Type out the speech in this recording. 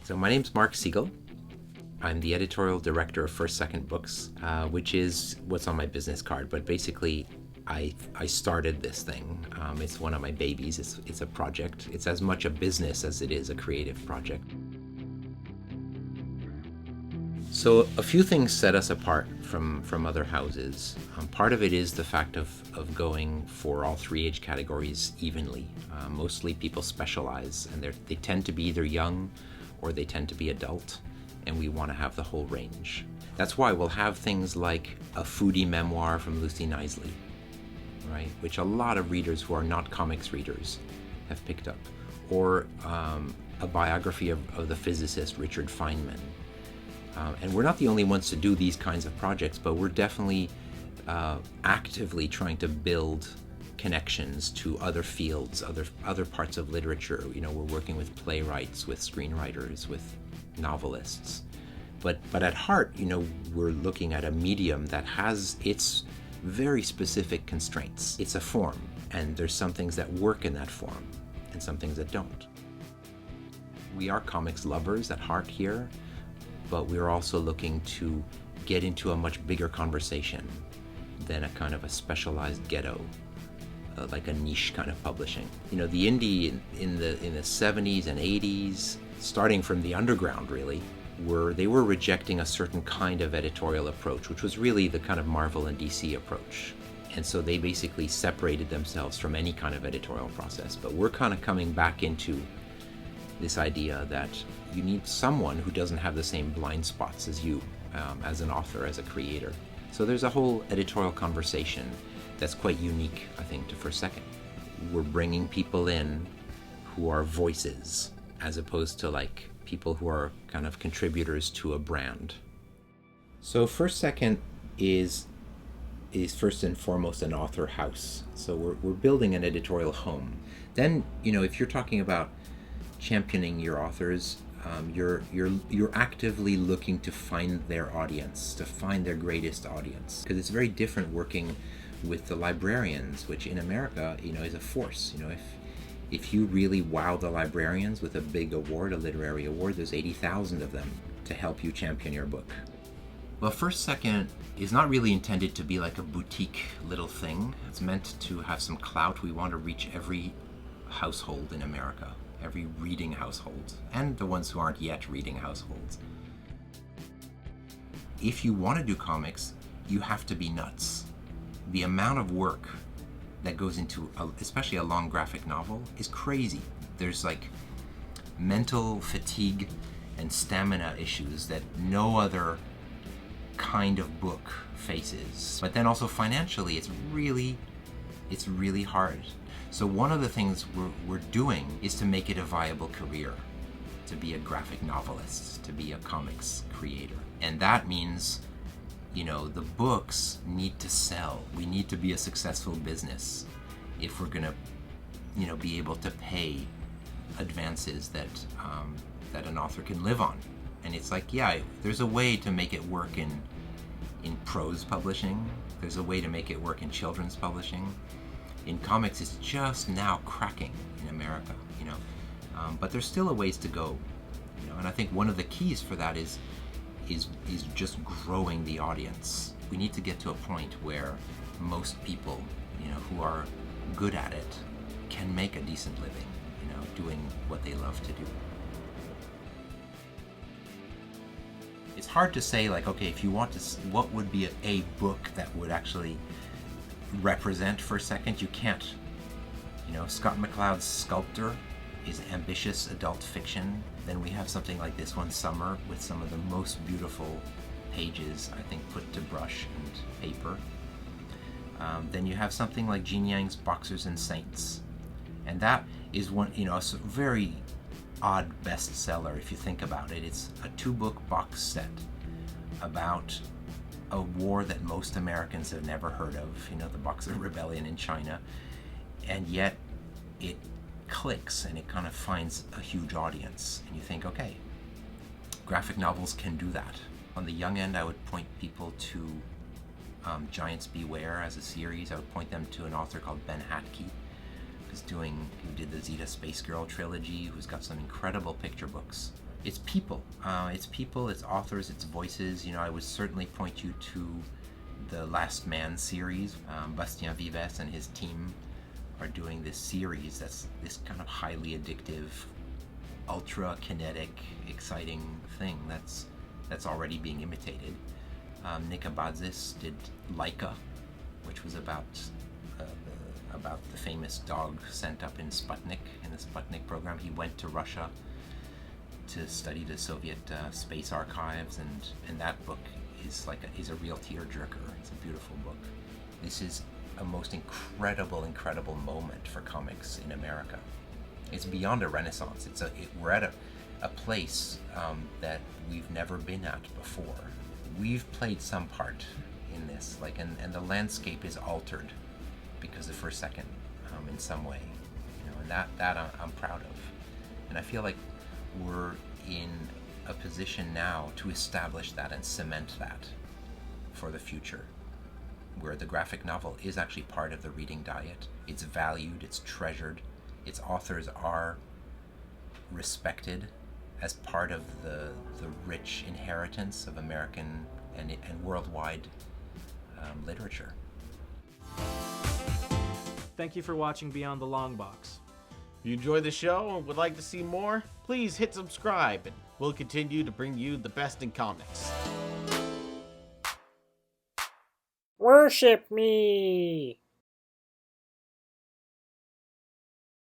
So my name's Mark Siegel. I'm the editorial director of First Second Books, which is what's on my business card. But basically, I started this thing. It's one of my babies. It's a project. It's as much a business as it is a creative project. So a few things set us apart from other houses. Part of it is the fact of going for all three age categories evenly. Mostly people specialize, and they tend to be either young or they tend to be adult, and we want to have the whole range. That's why we'll have things like a foodie memoir from Lucy Knisley, right, which a lot of readers who are not comics readers have picked up, or a biography of the physicist Richard Feynman. And we're not the only ones to do these kinds of projects, but we're definitely actively trying to build connections to other fields, other parts of literature. You know, we're working with playwrights, with screenwriters, with novelists. But at heart, you know, we're looking at a medium that has its very specific constraints. It's a form, and there's some things that work in that form, and some things that don't. We are comics lovers at heart here, but we're also looking to get into a much bigger conversation than a kind of a specialized ghetto, like a niche kind of publishing. You know, the indie in the 70s and 80s, starting from the underground really, they were rejecting a certain kind of editorial approach, which was really the kind of Marvel and DC approach. And so they basically separated themselves from any kind of editorial process. But we're kind of coming back into this idea that you need someone who doesn't have the same blind spots as you, as an author, as a creator. So there's a whole editorial conversation that's quite unique, I think, to First Second. We're bringing people in who are voices, as opposed to like people who are kind of contributors to a brand. So First Second is first and foremost an author house. So we're building an editorial home. Then, you know, if you're talking about championing your authors, you're actively looking to find their audience, to find their greatest audience, because it's very different working with the librarians, which in America, you know, is a force. You know, if you really wow the librarians with a big award, a literary award, there's 80,000 of them to help you champion your book. Well, First Second is not really intended to be like a boutique little thing. It's meant to have some clout. We want to reach every household in America, every reading household, and the ones who aren't yet reading households. If you want to do comics, you have to be nuts. The amount of work that goes into, especially a long graphic novel, is crazy. There's like mental fatigue and stamina issues that no other kind of book faces. But then also financially, it's really hard. So one of the things we're doing is to make it a viable career, to be a graphic novelist, to be a comics creator. And that means, you know, the books need to sell. We need to be a successful business if we're gonna, you know, be able to pay advances that an author can live on. And it's like, yeah, there's a way to make it work in prose publishing. There's a way to make it work in children's publishing. In comics, it's just now cracking in America, you know. But there's still a ways to go, you know. And I think one of the keys for that is just growing the audience. We need to get to a point where most people, you know, who are good at it can make a decent living, you know, doing what they love to do. It's hard to say, like, okay, if you want to, what would be a book that would actually represent First Second? You can't. You know, Scott McCloud's Sculptor is ambitious adult fiction. Then we have something like this one, Summer, with some of the most beautiful pages, I think, put to brush and paper. Then you have something like Jean Yang's Boxers and Saints. And that is one, you know, a very odd bestseller if you think about it. It's a 2-book box set about a war that most Americans have never heard of, you know, the Boxer Rebellion in China. And yet it clicks and it kind of finds a huge audience. And you think, okay, graphic novels can do that. On the young end, I would point people to Giants Beware as a series. I would point them to an author called Ben Hatke, who did the Zeta Space Girl trilogy, who's got some incredible picture books. it's people. It's authors, it's voices. I would certainly point you to the Last Man series. Bastien Vives and his team are doing this series that's this kind of highly addictive, ultra kinetic, exciting thing that's already being imitated. Nick Abadzis did Laika, which was about the famous dog sent up in the Sputnik program. He went to Russia to study the Soviet space archives, and that book is a real tearjerker. It's a beautiful book. This is a most incredible moment for comics in America. It's beyond a renaissance. We're at a place that we've never been at before. We've played some part in this, and the landscape is altered because of 1st Second in some way, and that I'm proud of, and I feel like we're in a position now to establish that and cement that for the future, where the graphic novel is actually part of the reading diet. It's valued, it's treasured, its authors are respected as part of the rich inheritance of American and worldwide literature. Thank you for watching Beyond the Longbox. If you enjoy the show and would like to see more, please hit subscribe, and we'll continue to bring you the best in comics. Worship me!